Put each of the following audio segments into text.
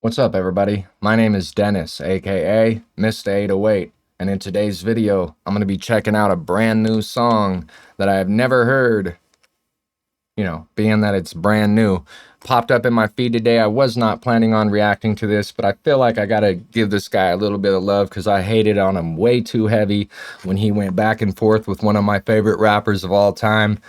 What's up, everybody? My name is Dennis, aka Mr. 808, and in today's video, I'm going to be checking out a brand new song that I have never heard. Being that it's brand new, popped up in my feed today. I was not planning on reacting to this, but I feel like I gotta give this guy a little bit of love because I hated on him way too heavy when he went back and forth with one of my favorite rappers of all time.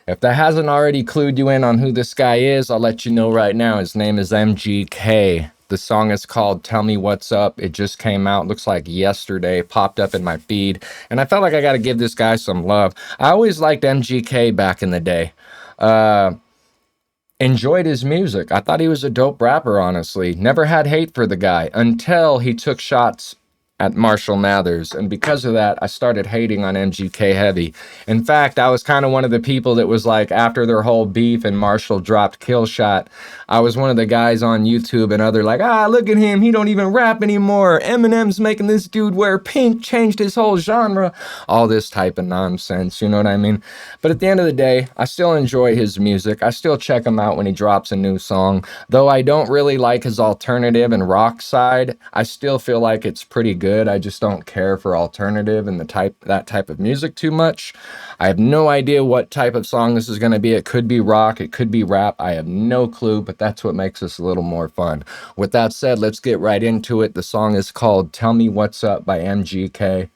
If that hasn't already clued you in on who this guy is, I'll let you know right now. His name is MGK. The song is called Tell Me What's Up. It just came out, looks like yesterday, popped up in my feed, and I felt like I got to give this guy some love. I always liked MGK back in the day. Enjoyed his music. I thought he was a dope rapper, honestly. Never had hate for the guy until he took shots at Marshall Mathers, and because of that, I started hating on MGK heavy. In fact, I was kind of one of the people that was like, after their whole beef and Marshall dropped Kill Shot, I was one of the guys on YouTube and other like, look at him, he don't even rap anymore. Eminem's making this dude wear pink, changed his whole genre. All this type of nonsense, you know what I mean? But at the end of the day, I still enjoy his music. I still check him out when he drops a new song. Though I don't really like his alternative and rock side, I still feel like it's pretty good. I just don't care for alternative and that type of music too much. I have no idea what type of song this is going to be. It could be rock, it could be rap. I have no clue, but that's what makes this a little more fun. With that said, let's get right into it. The song is called Tell Me What's Up by MGK.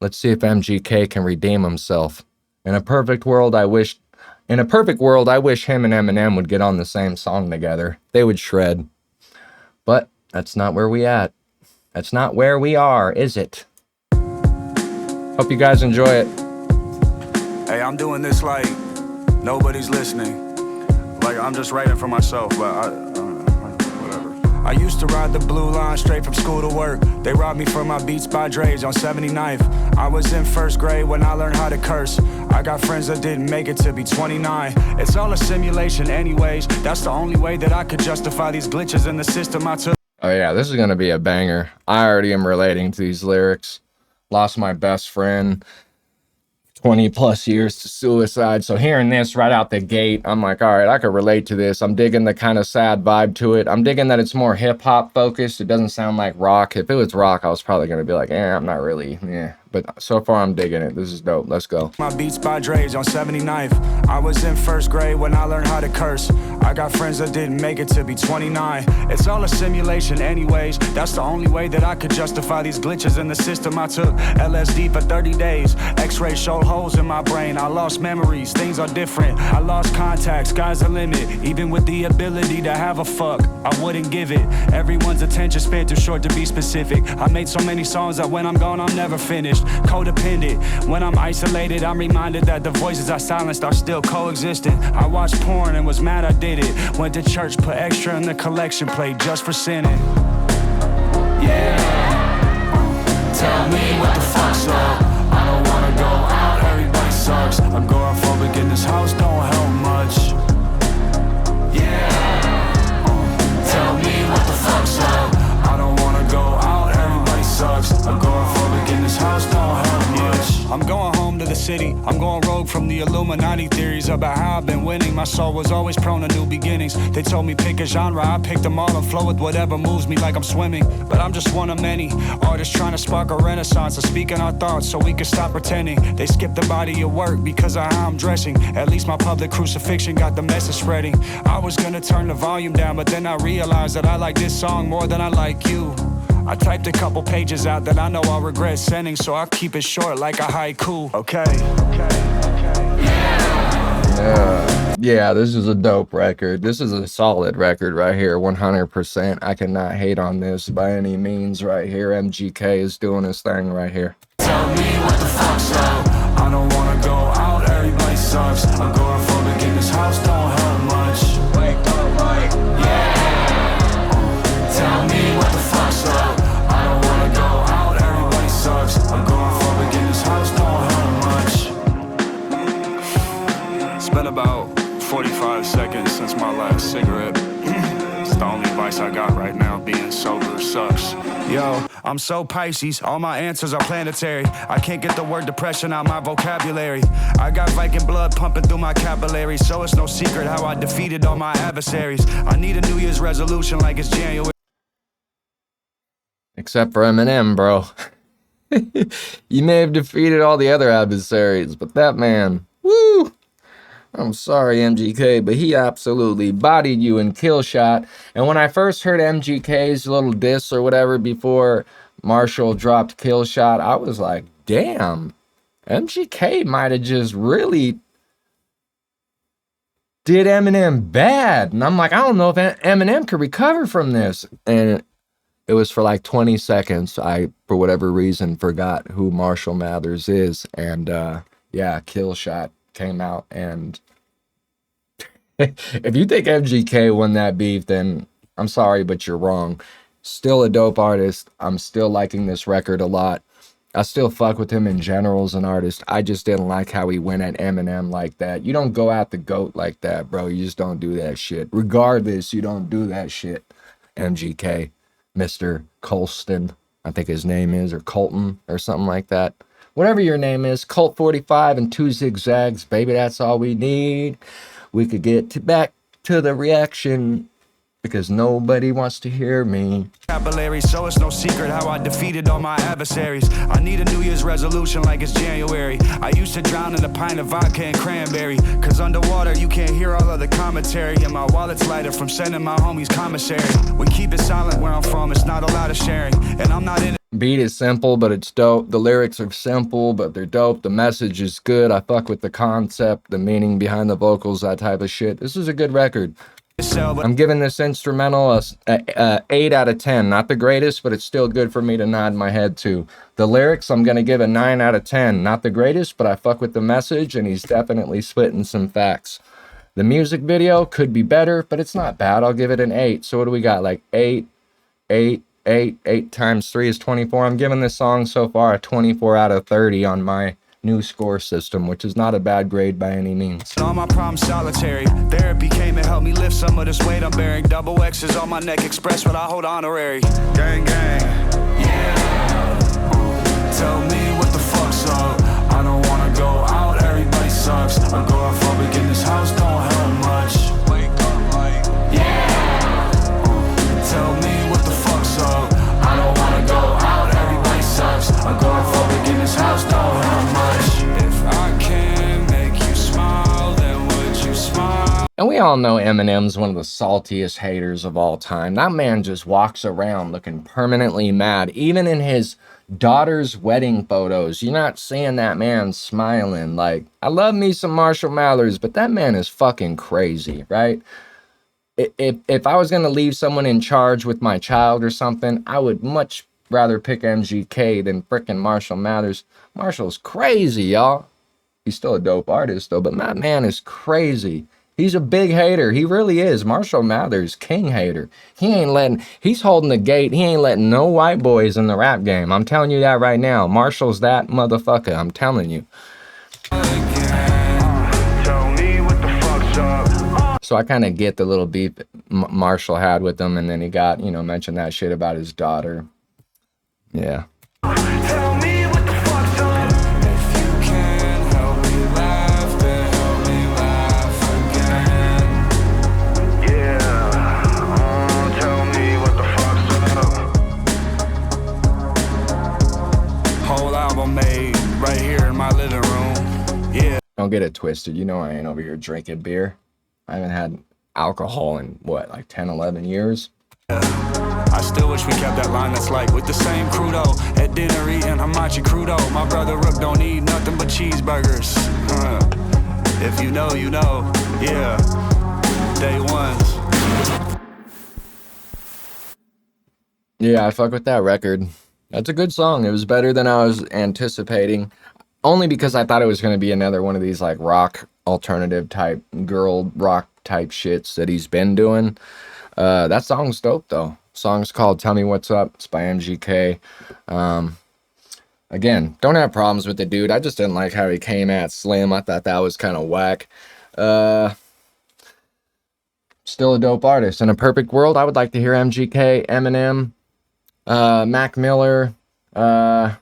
Let's see if MGK can redeem himself. In a perfect world, I wish him and Eminem would get on the same song together. They would shred. But that's not where we at. That's not where we are, is it? Hope you guys enjoy it. Hey, I'm doing this like nobody's listening. Like I'm just writing for myself, but whatever. I used to ride the blue line straight from school to work. They robbed me from my Beats by Dre's on 79th. I was in first grade when I learned how to curse. I got friends that didn't make it to be 29. It's all a simulation anyways. That's the only way that I could justify these glitches in the system I took. Oh yeah, this is gonna be a banger. I already am relating to these lyrics. Lost my best friend 20 plus years to suicide. So hearing this right out the gate, I'm like, all right, I could relate to this. I'm digging the kind of sad vibe to it. I'm digging that it's more hip hop focused. It doesn't sound like rock. If it was rock, I was probably gonna be like, I'm not really, But so far I'm digging it. This is dope. Let's go. My Beats by Dre's on 79th. I was in first grade when I learned how to curse. I got friends that didn't make it to be 29. It's all a simulation anyways. That's the only way that I could justify these glitches in the system. I took LSD for 30 days. X-rays showed holes in my brain. I lost memories. Things are different. I lost contact. Sky's the limit. Even with the ability to have a fuck, I wouldn't give it. Everyone's attention span too short to be specific. I made so many songs that when I'm gone, I'm never finished. Codependent. When I'm isolated, I'm reminded that the voices I silenced are still coexistent. I watched porn and was mad I did it. Went to church, put extra in the collection plate just for sinning. Yeah. Tell me what the fuck's up. I don't wanna go out, everybody sucks. Agoraphobic in this house, don't help much. Yeah. Tell me what the fuck's up. I don't wanna go out, everybody sucks. Agoraphobic in this house, don't help much. I'm going home to the city. I'm going rogue from the Illuminati theories about how I've been winning. My soul was always prone to new beginnings. They told me pick a genre, I picked them all and flow with whatever moves me like I'm swimming. But I'm just one of many artists trying to spark a renaissance of speaking our thoughts so we can stop pretending. They skipped the body of work because of how I'm dressing. At least my public crucifixion got the message spreading. I was gonna turn the volume down, but then I realized that I like this song more than I like you. I typed a couple pages out that I know I'll regret sending, so I'll keep it short like a haiku. Okay. Yeah, this is a dope record. This is a solid record right here, 100%. I cannot hate on this by any means right here. MGK is doing his thing right here. Tell me what the fuck's up. I don't wanna go out, everybody sucks. Agoraphobic in this house, don't help much. Wake up, right? Yeah. Tell me what the fuck's up. I don't wanna go out, everybody sucks. Agoraphobic in this house, don't help much. It's been about 45 seconds since my last cigarette. It's the only advice I got right now. Being sober sucks. Yo, I'm so Pisces, all my answers are planetary. I can't get the word depression out my vocabulary. I got Viking blood pumping through my capillaries, so it's no secret how I defeated all my adversaries. I need a New Year's resolution like it's January. Except for Eminem, bro. You may have defeated all the other adversaries, but that man, woo! I'm sorry, MGK, but he absolutely bodied you in Kill Shot. And when I first heard MGK's little diss or whatever before Marshall dropped Kill Shot, I was like, damn, MGK might have just really did Eminem bad. And I'm like, I don't know if Eminem could recover from this. And it was for like 20 seconds. I, for whatever reason, forgot who Marshall Mathers is. And yeah, Kill Shot came out, and if you think MGK won that beef, then I'm sorry, but you're wrong. Still a dope artist. I'm still liking this record a lot. I still fuck with him in general as an artist. I just didn't like how he went at Eminem like that. You don't go at the GOAT like that, bro. You just don't do that shit. Regardless, you don't do that shit. MGK, Mr. Colston, I think his name is, or Colton, or something like that. Whatever your name is, Colt 45 and 2 zigzags, baby, that's all we need. We could get back to the reaction, because nobody wants to hear me. So it's no secret how I defeated all my adversaries. I need a New Year's resolution like it's January. I used to drown in a pint of vodka and cranberry, cause underwater you can't hear all of the commentary, and my wallet's lighter from sending my homies commissary. We keep it silent where I'm from, it's not a lot of sharing, and I'm not in it. Beat is simple, but it's dope. The lyrics are simple, but they're dope. The message is good. I fuck with the concept, the meaning behind the vocals, that type of shit. This is a good record. I'm giving this instrumental a 8 out of 10. Not the greatest, but it's still good for me to nod my head to. The lyrics, I'm going to give a 9 out of 10. Not the greatest, but I fuck with the message, and he's definitely spitting some facts. The music video could be better, but it's not bad. I'll give it an 8. So what do we got? Like 8 times 3 is 24. I'm giving this song so far a 24 out of 30 on my new score system, which is not a bad grade by any means. All my problems solitary. Therapy came and helped me lift some of this weight I'm bearing. Double X's on my neck, express what I hold honorary. Gang, gang, yeah. Tell me what the fuck's up. I don't wanna go out, everybody sucks. Agoraphobic in this house, don't help much. Wake up like, yeah. Tell me what the fuck's up. I don't wanna go out, everybody sucks. Agoraphobic in this house, don't help much. If I can make you smile, then would you smile? And we all know Eminem's one of the saltiest haters of all time. That man just walks around looking permanently mad. Even in his daughter's wedding photos, you're not seeing that man smiling. Like, I love me some Marshall Mathers, but that man is fucking crazy, right? If I was going to leave someone in charge with my child or something, I would much rather pick MGK than frickin' Marshall Mathers. Marshall's crazy, y'all. He's still a dope artist, though, but that man is crazy. He's a big hater. He really is. Marshall Mathers, king hater. He's holding the gate. He ain't letting no white boys in the rap game. I'm telling you that right now. Marshall's that motherfucker. I'm telling you. So I kind of get the little beef Marshall had with him, and then he got, mentioned that shit about his daughter. Yeah. Tell me what the fuck's up. If you can help me laugh, then help me laugh again. Yeah. Tell me what the fuck's up. Whole album made right here in my living room. Yeah. Don't get it twisted. You know I ain't over here drinking beer. I haven't had alcohol in, like 10, 11 years? I still wish we kept that line that's like, with the same crudo, at dinner eating hamachi crudo. My brother Rook don't eat nothing but cheeseburgers. If you know, you know. Yeah. Day ones. Yeah, I fuck with that record. That's a good song. It was better than I was anticipating. Only because I thought it was going to be another one of these like rock alternative type girl rock type shits that he's been doing. That song's dope though. Song's called Tell Me What's Up. It's by MGK. Again, don't have problems with the dude. I just didn't like how he came at Slim. I thought that was kind of whack. Still a dope artist. In a perfect world, I would like to hear MGK, Eminem, Mac Miller, uh,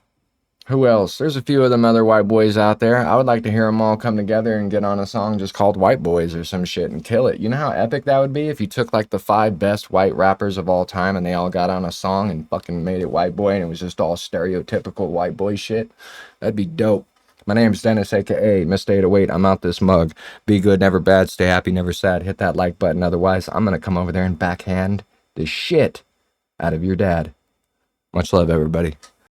who else? There's a few of them other white boys out there. I would like to hear them all come together and get on a song just called White Boys or some shit and kill it. You know how epic that would be if you took like the 5 best white rappers of all time and they all got on a song and fucking made it White Boy and it was just all stereotypical white boy shit? That'd be dope. My name's Dennis, aka Mr. 808. I'm out this mug. Be good, never bad. Stay happy, never sad. Hit that like button. Otherwise, I'm gonna come over there and backhand the shit out of your dad. Much love, everybody.